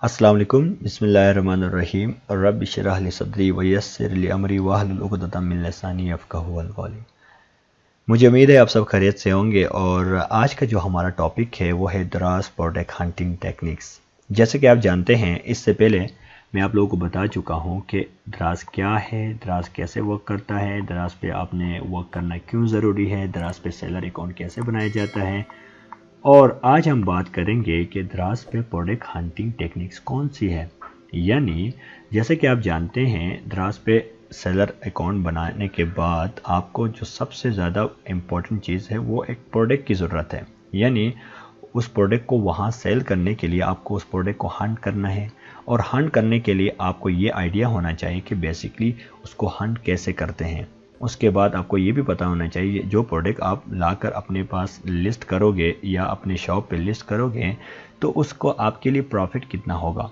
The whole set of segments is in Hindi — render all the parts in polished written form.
अस्सलाम वालेकुम बिस्मिल्लाहिर्रहमानिर्रहीम रब्बि इश्रह ली सदरी व यस्सिर ली अमरी वहलुल उक़दतम मिन लिसानी यफ़क़हू क़ौली। मुझे उम्मीद है आप सब खैरियत से होंगे और आज का जो हमारा टॉपिक है वो है दराज प्रोडक्ट हंटिंग टेक्निक्स। जैसे कि आप जानते हैं, इससे पहले मैं आप लोगों को बता चुका हूं कि दराज क्या है, दराज कैसे वर्क करता है, दराज पे आपने वर्क करना क्यों ज़रूरी है, दराज पे सेलर अकाउंट कैसे बनाया जाता है। और आज हम बात करेंगे कि दराज पे प्रोडक्ट हंटिंग टेक्निक्स कौन सी है। यानी जैसे कि आप जानते हैं, दराज पे सेलर अकाउंट बनाने के बाद आपको जो सबसे ज़्यादा इम्पोर्टेंट चीज़ है वो एक प्रोडक्ट की ज़रूरत है। यानी उस प्रोडक्ट को वहाँ सेल करने के लिए आपको उस प्रोडक्ट को हंट करना है, और हंट करने के लिए आपको ये आइडिया होना चाहिए कि बेसिकली उसको हंट कैसे करते हैं। उसके बाद आपको ये भी पता होना चाहिए जो प्रोडक्ट आप लाकर अपने पास लिस्ट करोगे या अपने शॉप पे लिस्ट करोगे तो उसको आपके लिए प्रॉफिट कितना होगा।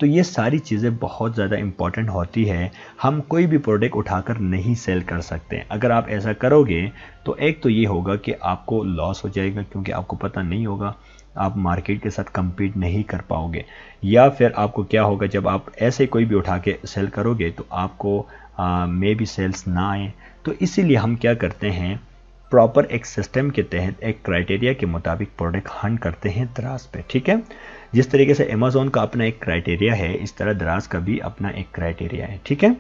तो ये सारी चीज़ें बहुत ज़्यादा इम्पॉर्टेंट होती है। हम कोई भी प्रोडक्ट उठाकर नहीं सेल कर सकते। अगर आप ऐसा करोगे तो एक तो ये होगा कि आपको लॉस हो जाएगा, क्योंकि आपको पता नहीं होगा, आप मार्केट के साथ compete नहीं कर पाओगे। या फिर आपको क्या होगा, जब आप ऐसे कोई भी उठा के सेल करोगे तो आपको मे बी सेल्स ना आए। तो इसीलिए हम क्या करते हैं, प्रॉपर एक सिस्टम के तहत एक क्राइटेरिया के मुताबिक प्रोडक्ट हंट करते हैं दराज पे। ठीक है, जिस तरीके से अमेज़ॉन का अपना एक क्राइटेरिया है, इस तरह दराज का भी अपना एक क्राइटेरिया है। ठीक है,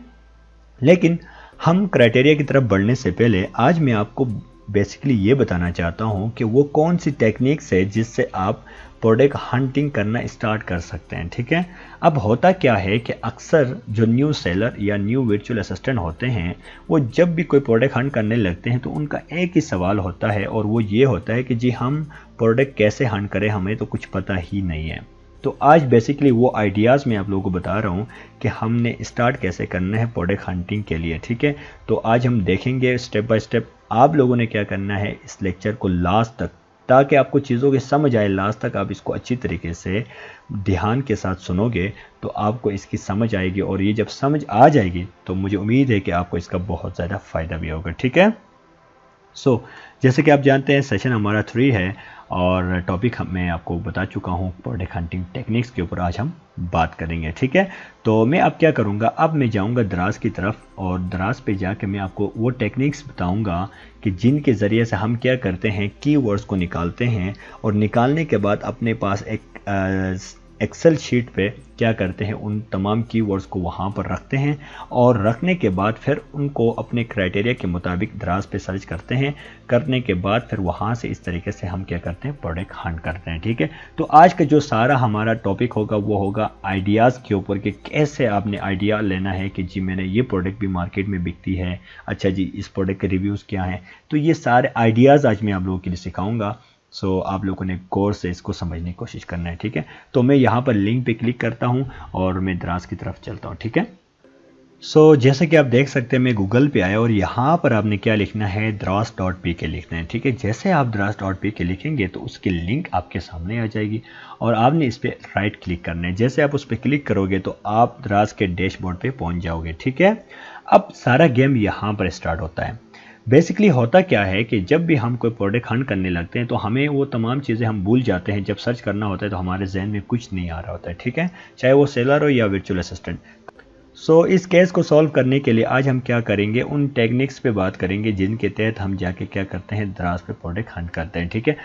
लेकिन हम क्राइटेरिया की तरफ बढ़ने से पहले आज मैं आपको बेसिकली ये बताना चाहता हूँ कि वो कौन सी टेक्निक्स है जिससे आप प्रोडक्ट हंटिंग करना स्टार्ट कर सकते हैं। ठीक है, अब होता क्या है कि अक्सर जो न्यू सेलर या न्यू वर्चुअल असिस्टेंट होते हैं, वो जब भी कोई प्रोडक्ट हंट करने लगते हैं तो उनका एक ही सवाल होता है, और वो ये होता है कि जी हम प्रोडक्ट कैसे हंट करें, हमें तो कुछ पता ही नहीं है। तो आज बेसिकली वो आइडियाज़ मैं आप लोगों को बता रहा हूँ कि हमने स्टार्ट कैसे करना है प्रोडक्ट हंटिंग के लिए। ठीक है, तो आज हम देखेंगे स्टेप बाय स्टेप आप लोगों ने क्या करना है इस लेक्चर को लास्ट तक, ताकि आपको चीज़ों की समझ आए। लास्ट तक आप इसको अच्छी तरीके से ध्यान के साथ सुनोगे तो आपको इसकी समझ आएगी, और ये जब समझ आ जाएगी तो मुझे उम्मीद है कि आपको इसका बहुत ज़्यादा फ़ायदा भी होगा। ठीक है, जैसे कि आप जानते हैं सेशन हमारा 3 है और टॉपिक मैं आपको बता चुका हूं, प्रोडक्ट हंटिंग टेक्निक्स के ऊपर आज हम बात करेंगे। ठीक है, तो मैं अब क्या करूंगा, अब मैं जाऊंगा दराज की तरफ, और दराज पे जाके मैं आपको वो टेक्निक्स बताऊंगा कि जिनके ज़रिए से हम क्या करते हैं, कीवर्ड्स को निकालते हैं, और निकालने के बाद अपने पास एक एक्सेल शीट पे क्या करते हैं, उन तमाम कीवर्ड्स को वहाँ पर रखते हैं, और रखने के बाद फिर उनको अपने क्राइटेरिया के मुताबिक दराज पे सर्च करते हैं। करने के बाद फिर वहाँ से इस तरीके से हम क्या करते हैं, प्रोडक्ट हंट करते हैं। ठीक है, तो आज का जो सारा हमारा टॉपिक होगा वो होगा आइडियाज़ के ऊपर, कि कैसे आपने आइडिया लेना है कि जी मैंने ये प्रोडक्ट भी मार्केट में बिकती है, अच्छा जी इस प्रोडक्ट के रिव्यूज़ क्या हैं। तो ये सारे आइडियाज़ आज मैं आप लोगों के लिए सिखाऊंगा। आप लोगों ने गौर से इसको समझने की कोशिश करना है। ठीक है, तो मैं यहाँ पर लिंक पे क्लिक करता हूँ और मैं दराज की तरफ चलता हूँ। ठीक है, जैसे कि आप देख सकते हैं मैं गूगल पे आया, और यहाँ पर आपने क्या लिखना है, द्रास.pk लिखना है। ठीक है, जैसे आप द्रास.pk लिखेंगे तो उसकी लिंक आपके सामने आ जाएगी, और आपने इस पर राइट क्लिक करना है। जैसे आप उस पर क्लिक करोगे तो आप दराज के डैशबोर्ड पे पहुँच जाओगे। ठीक है, अब सारा गेम यहाँ पर स्टार्ट होता है। बेसिकली होता क्या है कि जब भी हम कोई प्रोडक्ट हंट करने लगते हैं तो हमें वो तमाम चीज़ें हम भूल जाते हैं। जब सर्च करना होता है तो हमारे जहन में कुछ नहीं आ रहा होता है। ठीक है, चाहे वो सेलर हो या वर्चुअल असिस्टेंट। इस केस को सॉल्व करने के लिए आज हम क्या करेंगे, उन टेक्निक्स पे बात करेंगे जिनके तहत हम जाके क्या करते हैं, दराज पे प्रोडक्ट हंट करते हैं। ठीक है,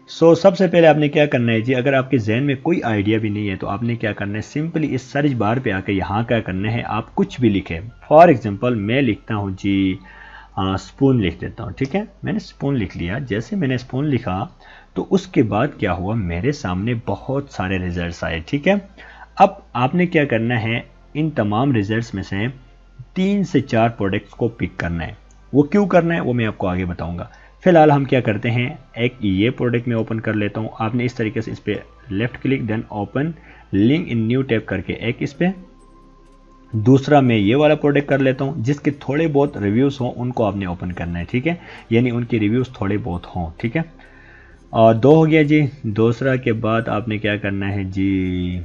सबसे पहले आपने क्या करना है जी, अगर आपके जहन में कोई आइडिया भी नहीं है तो आपने क्या करना है, सिंपली इस सर्च बार पे आके यहाँ क्या करना है, आप कुछ भी लिखें। फॉर एग्जाम्पल मैं लिखता हूँ जी स्पून लिख देता हूँ। ठीक है, मैंने स्पून लिख लिया। जैसे मैंने स्पून लिखा तो उसके बाद क्या हुआ, मेरे सामने बहुत सारे रिजल्ट्स आए। ठीक है, अब आपने क्या करना है, इन तमाम रिजल्ट्स में से 3 से 4 प्रोडक्ट्स को पिक करना है। वो क्यों करना है वो मैं आपको आगे बताऊंगा। फिलहाल हम क्या करते हैं, एक ये प्रोडक्ट मैं ओपन कर लेता हूँ। आपने इस तरीके से इस पर left click then open link in new tab करके एक इस पर, दूसरा मैं ये वाला प्रोडक्ट कर लेता हूँ जिसके थोड़े बहुत रिव्यूज़ हों, उनको आपने ओपन करना है। ठीक है, यानी उनके रिव्यूज़ थोड़े बहुत हों। ठीक है, और 2 हो गया जी। दूसरा के बाद आपने क्या करना है जी,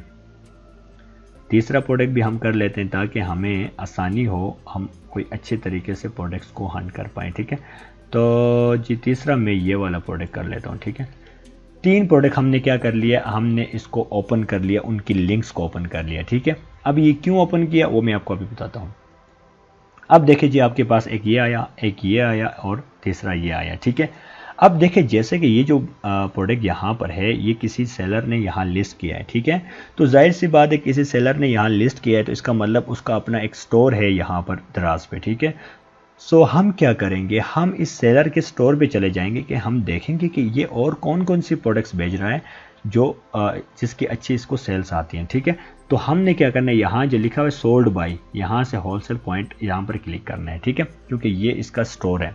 तीसरा प्रोडक्ट भी हम कर लेते हैं ताकि हमें आसानी हो, हम कोई अच्छे तरीके से प्रोडक्ट्स को हंट कर पाएँ। ठीक है, तो जी तीसरा मैं ये वाला प्रोडक्ट कर लेता हूँ। ठीक है, 3 प्रोडक्ट हमने क्या कर लिया, हमने इसको ओपन कर लिया, उनकी लिंक्स को ओपन कर लिया। ठीक है, अब ये क्यों ओपन किया वो मैं आपको अभी बताता हूँ। अब देखिए जी, आपके पास एक ये आया, एक ये आया और तीसरा ये आया। ठीक है, अब देखिए जैसे कि ये जो प्रोडक्ट यहाँ पर है, ये किसी सेलर ने यहाँ लिस्ट किया है। ठीक है, तो जाहिर सी बात है किसी सेलर ने यहाँ लिस्ट किया है तो इसका मतलब उसका अपना एक स्टोर है यहाँ पर दराज पे। ठीक है, सो हम क्या करेंगे, हम इस सेलर के स्टोर पे चले जाएंगे कि हम देखेंगे कि ये और कौन कौन सी प्रोडक्ट्स भेज रहा है जो जिसकी अच्छी इसको सेल्स आती हैं। ठीक है, तो हमने क्या करना है, यहाँ जो लिखा हुआ है सोल्ड बाई, यहाँ से होलसेल पॉइंट यहाँ पर क्लिक करना है। ठीक है, क्योंकि ये इसका स्टोर है।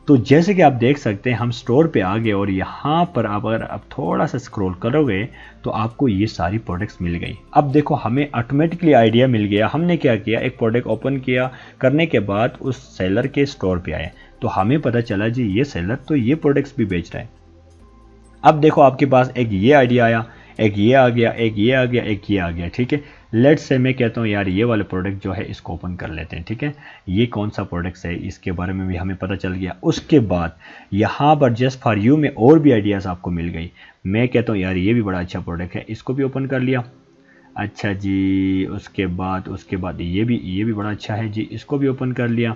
तो जैसे कि आप देख सकते हैं हम स्टोर पे आ गए और यहाँ पर अगर आप थोड़ा सा स्क्रॉल करोगे तो आपको ये सारी प्रोडक्ट्स मिल गई। अब देखो हमें ऑटोमेटिकली आइडिया मिल गया। हमने क्या किया, एक प्रोडक्ट ओपन किया, करने के बाद उस सेलर के स्टोर पे आए तो हमें पता चला जी ये सेलर तो ये प्रोडक्ट्स भी बेच रहा है। अब देखो आपके पास एक ये आइडिया आया, एक ये आ गया, एक ये आ गया, एक ये आ गया। ठीक है, लेट्स से मैं कहता हूँ यार ये वाले प्रोडक्ट जो है इसको ओपन कर लेते हैं। ठीक है, ये कौन सा प्रोडक्ट है इसके बारे में भी हमें पता चल गया। उसके बाद यहाँ पर जस्ट फॉर यू में और भी आइडियाज़ आपको मिल गई। मैं कहता हूँ यार ये भी बड़ा अच्छा प्रोडक्ट है, इसको भी ओपन कर लिया। अच्छा जी, उसके बाद ये भी बड़ा अच्छा है जी, इसको भी ओपन कर लिया।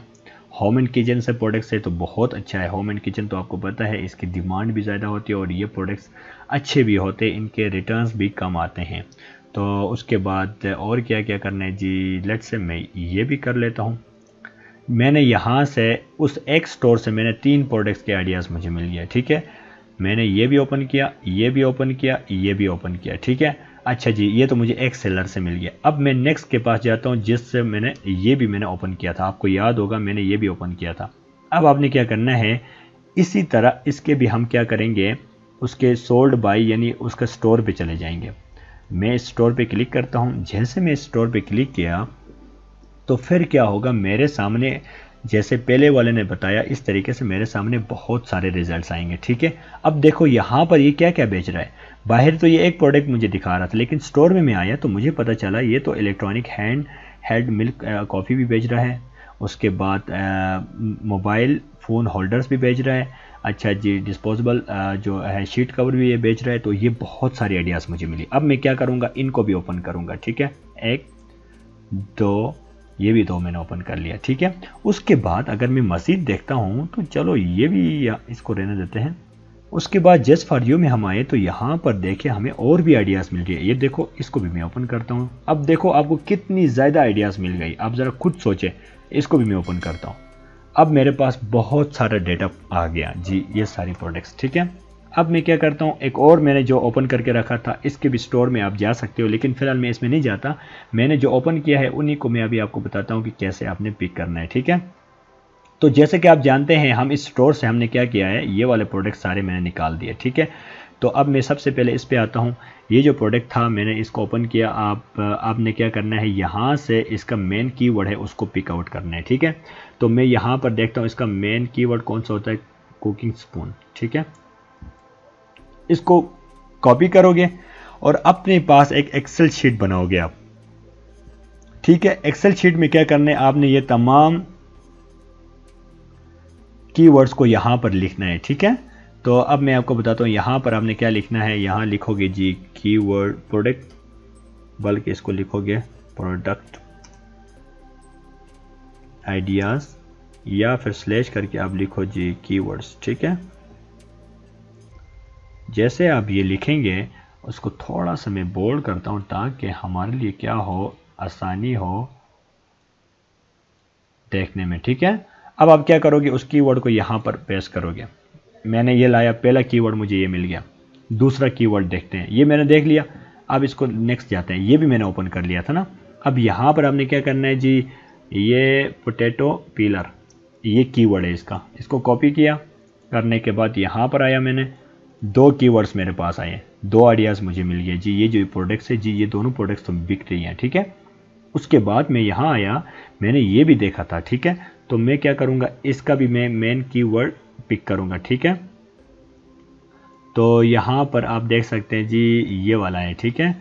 होम एंड किचन से प्रोडक्ट्स है तो बहुत अच्छा है। होम एंड किचन तो आपको पता है इसकी डिमांड भी ज़्यादा होती है और ये प्रोडक्ट्स अच्छे भी होते हैं, इनके रिटर्न्स भी कम आते हैं। तो उसके बाद और क्या क्या करना है जी, लेट्स से मैं ये भी कर लेता हूँ। मैंने यहाँ से उस एक स्टोर से मैंने 3 प्रोडक्ट्स के आइडियाज़ मुझे मिल गया। ठीक है, मैंने ये भी ओपन किया, ये भी ओपन किया, ये भी ओपन किया। ठीक है, अच्छा जी, ये तो मुझे एक सेलर से मिल गया। अब मैं नेक्स्ट के पास जाता हूँ जिससे मैंने ओपन किया था। आपको याद होगा मैंने ये भी ओपन किया था। अब आपने क्या करना है, इसी तरह इसके भी हम क्या करेंगे, उसके सोल्ड बाई यानी उसका स्टोर पे चले जाएंगे। मैं इस स्टोर पे क्लिक करता हूँ। जैसे मैं इस स्टोर पे क्लिक किया तो फिर क्या होगा, मेरे सामने जैसे पहले वाले ने बताया इस तरीके से मेरे सामने बहुत सारे रिजल्ट्स आएंगे। ठीक है, अब देखो यहाँ पर ये क्या क्या बेच रहा है। बाहर तो ये एक प्रोडक्ट मुझे दिखा रहा था, लेकिन स्टोर में मैं आया तो मुझे पता चला ये तो इलेक्ट्रॉनिक हेल्ड मिल्क कॉफ़ी भी बेच रहा है। उसके बाद मोबाइल फ़ोन होल्डर्स भी बेच रहा है। अच्छा जी, डिस्पोजेबल जो है शीट कवर भी ये बेच रहा है। तो ये बहुत सारी आइडियाज़ मुझे मिली। अब मैं क्या करूँगा, इनको भी ओपन करूँगा। ठीक है, 1 2, ये भी 2 मैंने ओपन कर लिया। ठीक है, उसके बाद अगर मैं मज़ीद देखता हूँ तो चलो ये भी इसको रहने देते हैं। उसके बाद जस्ट फॉर यू में हम आए तो यहाँ पर देखिए हमें और भी आइडियाज़ मिल गए। ये देखो, इसको भी मैं ओपन करता हूँ। अब देखो आपको कितनी ज़्यादा आइडियाज़ मिल गई। आप ज़रा खुद सोचें, इसको भी मैं ओपन करता हूँ। अब मेरे पास बहुत सारा डेटा आ गया जी, ये सारी प्रोडक्ट्स। ठीक है, अब मैं क्या करता हूँ, एक और मैंने जो ओपन करके रखा था इसके भी स्टोर में आप जा सकते हो, लेकिन फिलहाल मैं इसमें नहीं जाता। मैंने जो ओपन किया है उन्हीं को मैं अभी आपको बताता हूँ कि कैसे आपने पिक करना है। ठीक है, तो जैसे कि आप जानते हैं हम इस स्टोर से हमने क्या किया है, ये वाले प्रोडक्ट सारे मैंने निकाल दिए। ठीक है, तो अब मैं सबसे पहले इस पे आता हूँ। ये जो प्रोडक्ट था मैंने इसको ओपन किया। आपने क्या करना है, यहाँ से इसका मेन कीवर्ड है उसको पिक आउट करना है। ठीक है, तो मैं यहाँ पर देखता हूँ इसका मेन कीवर्ड कौन सा होता है, कुकिंग स्पून। ठीक है, इसको कॉपी करोगे और अपने पास एक एक्सेल शीट बनाओगे आप। ठीक है, एक्सेल शीट में क्या करना है, आपने ये तमाम कीवर्ड्स को यहाँ पर लिखना है। ठीक है, तो अब मैं आपको बताता हूँ यहाँ पर आपने क्या लिखना है। यहाँ लिखोगे जी कीवर्ड प्रोडक्ट, बल्कि इसको लिखोगे प्रोडक्ट आइडियाज़, या फिर स्लैश करके आप लिखो जी कीवर्ड्स। ठीक है, जैसे आप ये लिखेंगे उसको थोड़ा सा मैं बोल्ड करता हूँ ताकि हमारे लिए क्या हो, आसानी हो देखने में। ठीक है, अब आप क्या करोगे, उस कीवर्ड को यहाँ पर पेस्ट करोगे। मैंने ये लाया, पहला कीवर्ड मुझे ये मिल गया। दूसरा कीवर्ड देखते हैं, ये मैंने देख लिया। अब इसको नेक्स्ट जाते हैं, ये भी मैंने ओपन कर लिया था ना। अब यहाँ पर आपने क्या करना है जी, ये पोटैटो पीलर, ये कीवर्ड है इसको कॉपी किया। करने के बाद यहाँ पर आया, मैंने 2 कीवर्ड्स मेरे पास आए, 2 आइडियाज़ मुझे मिल गए जी। ये जो प्रोडक्ट्स है जी, ये दोनों प्रोडक्ट्स तो बिक रही हैं। ठीक है, उसके बाद मैं यहाँ आया, मैंने ये भी देखा था। ठीक है, तो मैं क्या करूँगा, इसका भी मैं मेन कीवर्ड पिक करूँगा। ठीक है, तो यहाँ पर आप देख सकते हैं जी ये वाला है। ठीक है,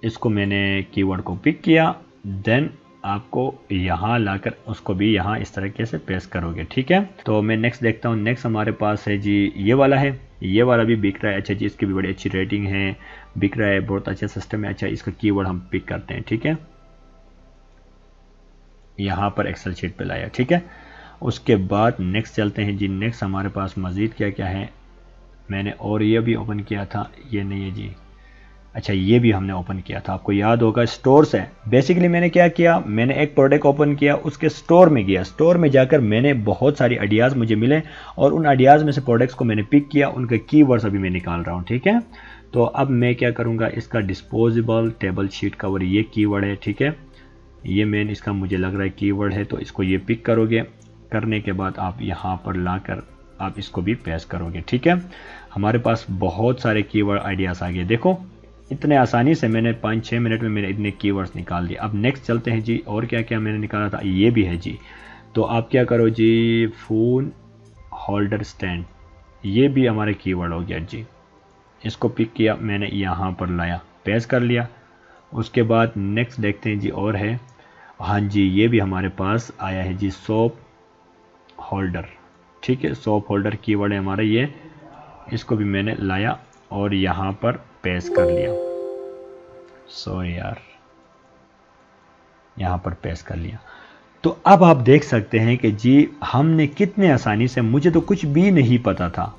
इसको मैंने कीवर्ड को पिक किया, देन आपको यहाँ लाकर उसको भी यहाँ इस तरीके से पेस्ट करोगे। ठीक है, तो मैं नेक्स्ट देखता हूँ। नेक्स्ट हमारे पास है जी ये वाला है। ये वाला भी बिक रहा है, अच्छा जी इसकी भी बड़ी अच्छी रेटिंग है, बिक रहा है, बहुत अच्छा सिस्टम है, अच्छा इसका कीवर्ड हम पिक करते हैं, ठीक है, यहाँ पर एक्सेल शीट पे लाया, ठीक है। उसके बाद नेक्स्ट चलते हैं जी, नेक्स्ट हमारे पास मज़ीद क्या क्या है, मैंने और ये भी ओपन किया था, ये नहीं है जी, अच्छा ये भी हमने ओपन किया था, आपको याद होगा स्टोर से। बेसिकली मैंने क्या किया, मैंने एक प्रोडक्ट ओपन किया, उसके स्टोर में गया, स्टोर में जाकर मैंने बहुत सारी आइडियाज़ मुझे मिले और उन आइडियाज़ में से प्रोडक्ट्स को मैंने पिक किया, उनके कीवर्ड्स अभी मैं निकाल रहा हूँ, ठीक है। तो अब मैं क्या करूँगा, इसका डिस्पोजेबल टेबल शीट कवर ये कीवर्ड है, ठीक है, ये मेन इसका मुझे लग रहा है कीवर्ड है, तो इसको ये पिक करोगे, करने के बाद आप यहाँ पर लाकर आप इसको भी पेस्ट करोगे, ठीक है। हमारे पास बहुत सारे कीवर्ड आइडियाज़ आ गए, देखो इतने आसानी से मैंने 5-6 मिनट में मैंने इतने कीवर्ड्स निकाल दिए। अब नेक्स्ट चलते हैं जी, और क्या क्या मैंने निकाला था, ये भी है जी। तो आप क्या करो जी, फ़ोन होल्डर स्टैंड, ये भी हमारे कीवर्ड हो गया जी, इसको पिक किया मैंने, यहाँ पर लाया, पेस्ट कर लिया। उसके बाद नेक्स्ट देखते हैं जी, और है, हाँ जी ये भी हमारे पास आया है जी, सोप होल्डर, ठीक है, सोप होल्डर कीवर्ड है हमारा ये, इसको भी मैंने लाया और यहाँ पर पेस्ट कर लिया, सॉरी यार, यहाँ पर पेस्ट कर लिया। तो अब आप देख सकते हैं कि जी हमने कितने आसानी से, मुझे तो कुछ भी नहीं पता था,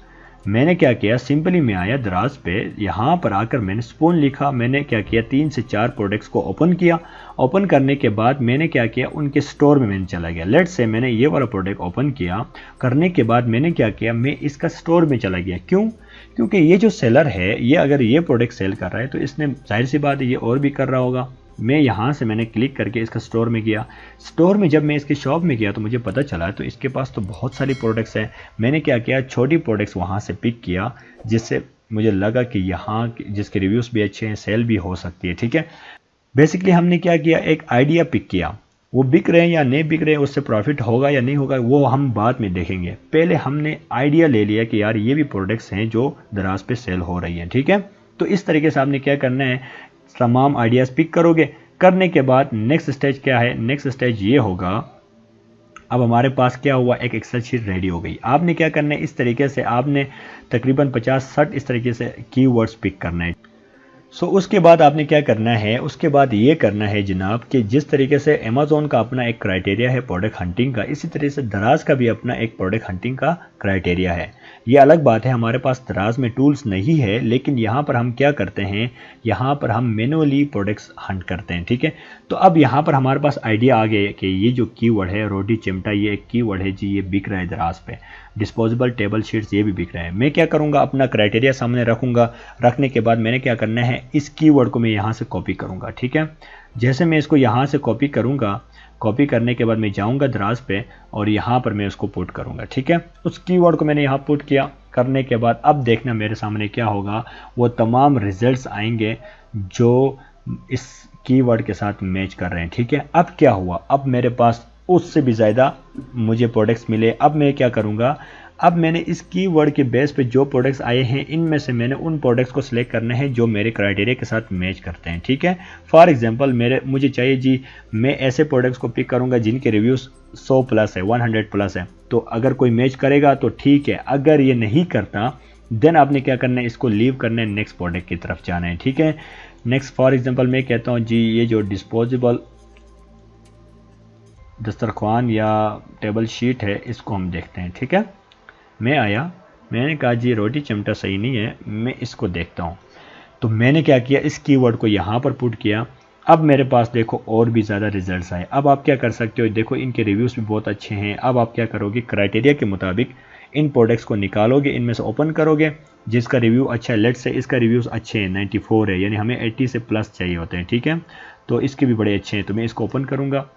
मैंने क्या किया, सिंपली मैं आया दराज पे, यहाँ पर आकर मैंने स्पून लिखा, मैंने क्या किया 3 से 4 प्रोडक्ट्स को ओपन किया, ओपन करने के बाद मैंने क्या किया, उनके स्टोर में मैंने चला गया। लेट्स से मैंने ये वाला प्रोडक्ट ओपन किया, करने के बाद मैंने क्या किया, मैं इसका स्टोर में चला गया, क्यों, क्योंकि ये जो सेलर है ये अगर ये प्रोडक्ट सेल कर रहा है तो इसने जाहिर सी बात है ये और भी कर रहा होगा। मैं यहाँ से मैंने क्लिक करके इसका स्टोर में गया, स्टोर में जब मैं इसके शॉप में गया तो मुझे पता चला तो इसके पास तो बहुत सारी प्रोडक्ट्स हैं। मैंने क्या किया, छोटी प्रोडक्ट्स वहाँ से पिक किया, जिससे मुझे लगा कि यहाँ जिसके रिव्यूज़ भी अच्छे हैं, सेल भी हो सकती है, ठीक है। बेसिकली हमने क्या किया, एक आइडिया पिक किया, वो बिक रहे हैं या नहीं बिक रहे हैं, उससे प्रॉफिट होगा या नहीं होगा वो हम बाद में देखेंगे, पहले हमने आइडिया ले लिया कि यार ये भी प्रोडक्ट्स हैं जो दराज पे सेल हो रही हैं, ठीक है। तो इस तरीके से आपने क्या करना है, तमाम आइडियाज़ पिक करोगे, करने के बाद नेक्स्ट स्टेज क्या है, नेक्स्ट स्टेज ये होगा, अब हमारे पास क्या हुआ, एक एक्सेल शीट रेडी हो गई। आपने क्या करना है, इस तरीके से आपने तकरीबन 50-60 इस तरीके से कीवर्ड्स पिक करना है। उसके बाद आपने क्या करना है, उसके बाद ये करना है जनाब कि जिस तरीके से अमेज़ॉन का अपना एक क्राइटेरिया है प्रोडक्ट हंटिंग का, इसी तरह से दराज का भी अपना एक प्रोडक्ट हंटिंग का क्राइटेरिया है। ये अलग बात है, हमारे पास दराज में टूल्स नहीं है, लेकिन यहाँ पर हम क्या करते हैं, यहाँ पर हम मैनुअली प्रोडक्ट्स हंट करते हैं, ठीक है। तो अब यहाँ पर हमारे पास आइडिया आ गया कि ये जो कीवर्ड है रोटी चिमटा, ये एक कीवर्ड है जी, ये बिक रहा है दराज पे। डिस्पोजेबल टेबल शीट्स ये भी बिक रहे हैं। मैं क्या करूँगा, अपना क्राइटेरिया सामने रखूँगा, रखने के बाद मैंने क्या करना है, इस कीवर्ड को मैं यहाँ से कॉपी करूँगा, ठीक है। जैसे मैं इसको यहाँ से कॉपी करूँगा, कॉपी करने के बाद मैं जाऊँगा दराज पे और यहाँ पर मैं उसको पुट करूँगा, ठीक है। उस कीवर्ड को मैंने यहाँ पुट किया, करने के बाद अब देखना मेरे सामने क्या होगा, वो तमाम रिजल्ट्स आएंगे जो इस कीवर्ड के साथ मैच कर रहे हैं, ठीक है। अब क्या हुआ, अब मेरे पास उससे भी ज़्यादा मुझे प्रोडक्ट्स मिले। अब मैं क्या करूँगा, अब मैंने इस कीवर्ड के बेस पे जो प्रोडक्ट्स आए हैं, इनमें से मैंने उन प्रोडक्ट्स को सिलेक्ट करने हैं जो मेरे क्राइटेरिया के साथ मैच करते हैं, ठीक है। फॉर एग्जांपल मुझे चाहिए जी, मैं ऐसे प्रोडक्ट्स को पिक करूंगा जिनके रिव्यूज़ 100 प्लस है, 100 प्लस है। तो अगर कोई मैच करेगा तो ठीक है, अगर ये नहीं करता देन आपने क्या करना है, इसको लीव करना है, नेक्स्ट प्रोडक्ट की तरफ जाना है, ठीक है। नेक्स्ट फॉर एग्जाम्पल मैं कहता हूँ जी, ये जो डिस्पोजेबल दस्तरख्वान या टेबल शीट है इसको हम देखते हैं, ठीक है। मैं आया, मैंने कहा जी रोटी चिमटा सही नहीं है, मैं इसको देखता हूँ। तो मैंने क्या किया, इस कीवर्ड को यहाँ पर पुट किया। अब मेरे पास देखो और भी ज़्यादा रिजल्ट्स आए। अब आप क्या कर सकते हो, देखो इनके रिव्यूज़ भी बहुत अच्छे हैं। अब आप क्या करोगे, क्राइटेरिया के मुताबिक इन प्रोडक्ट्स को निकालोगे, इनमें से ओपन करोगे, जिसका रिव्यू अच्छा है, लेट्स से इसका रिव्यूज़ अच्छे हैं, 94 है, यानी हमें 80 से प्लस चाहिए होते हैं, ठीक है। तो इसके भी बड़े अच्छे हैं, तो मैं इसको ओपन करूँगा।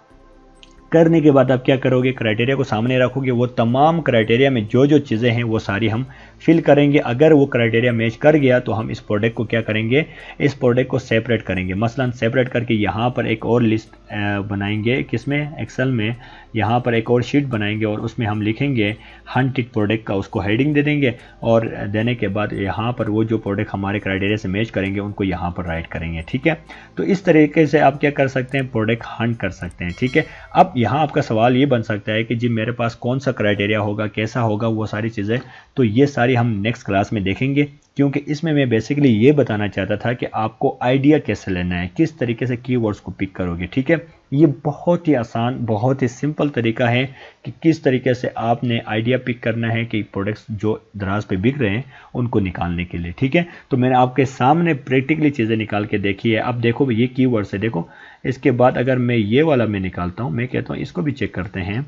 करने के बाद आप क्या करोगे, क्राइटेरिया को सामने रखोगे, वो तमाम क्राइटेरिया में जो जो चीज़ें हैं वो सारी हम फिल करेंगे। अगर वो क्राइटेरिया मैच कर गया तो हम इस प्रोडक्ट को क्या करेंगे, इस प्रोडक्ट को सेपरेट करेंगे। मसलन सेपरेट करके यहाँ पर एक और लिस्ट बनाएंगे, किसमें, एक्सेल में। यहाँ पर एक और शीट बनाएंगे और उसमें हम लिखेंगे हंटेड प्रोडक्ट का, उसको हेडिंग दे देंगे और देने के बाद यहाँ पर वो जो प्रोडक्ट हमारे क्राइटेरिया से मैच करेंगे उनको यहाँ पर राइट करेंगे, ठीक है। तो इस तरीके से आप क्या कर सकते हैं, प्रोडक्ट हंट कर सकते हैं, ठीक है। अब यहाँ आपका सवाल ये बन सकता है कि जी मेरे पास कौन सा क्राइटेरिया होगा, कैसा होगा, वो सारी चीज़ें, तो ये सारी हम नेक्स्ट क्लास में देखेंगे, क्योंकि इसमें मैं बेसिकली ये बताना चाहता था कि आपको आइडिया कैसे लेना है, किस तरीके से कीवर्ड्स को पिक करोगे। ठीक है, ये बहुत ही आसान, बहुत ही सिंपल तरीका है कि किस तरीके से आपने आइडिया पिक करना है कि प्रोडक्ट्स जो दराज पे बिक रहे हैं उनको निकालने के लिए। ठीक है, तो मैंने आपके सामने प्रैक्टिकली चीज़ें निकाल के देखी है। अब देखो ये कीवर्ड्स है, देखो इसके बाद अगर मैं ये वाला मैं निकालता हूँ, मैं कहता हूँ इसको भी चेक करते हैं,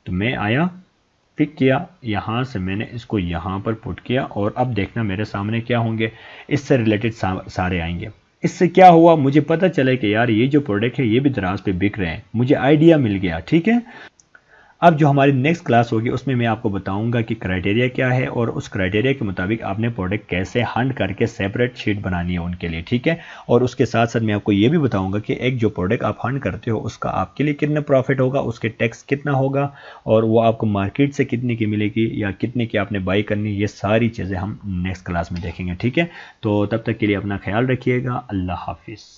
तो मैं आया, पिक किया, यहाँ से मैंने इसको यहाँ पर पुट किया, और अब देखना मेरे सामने क्या होंगे, इससे रिलेटेड सारे आएंगे। इससे क्या हुआ, मुझे पता चला कि यार ये जो प्रोडक्ट है ये भी दराज पे बिक रहे हैं, मुझे आइडिया मिल गया। ठीक है, अब जो हमारी नेक्स्ट क्लास होगी उसमें मैं आपको बताऊंगा कि क्राइटेरिया क्या है, और उस क्राइटेरिया के मुताबिक आपने प्रोडक्ट कैसे हंट करके सेपरेट शीट बनानी है उनके लिए। ठीक है, और उसके साथ साथ मैं आपको ये भी बताऊंगा कि एक जो प्रोडक्ट आप हंट करते हो उसका आपके लिए कितना प्रॉफिट होगा, उसके टैक्स कितना होगा, और वो आपको मार्केट से कितने की मिलेगी या कितने की आपने बाई करनी, ये सारी चीज़ें हम नेक्स्ट क्लास में देखेंगे। ठीक है, तो तब तक के लिए अपना ख्याल रखिएगा। अल्लाह हाफिज़।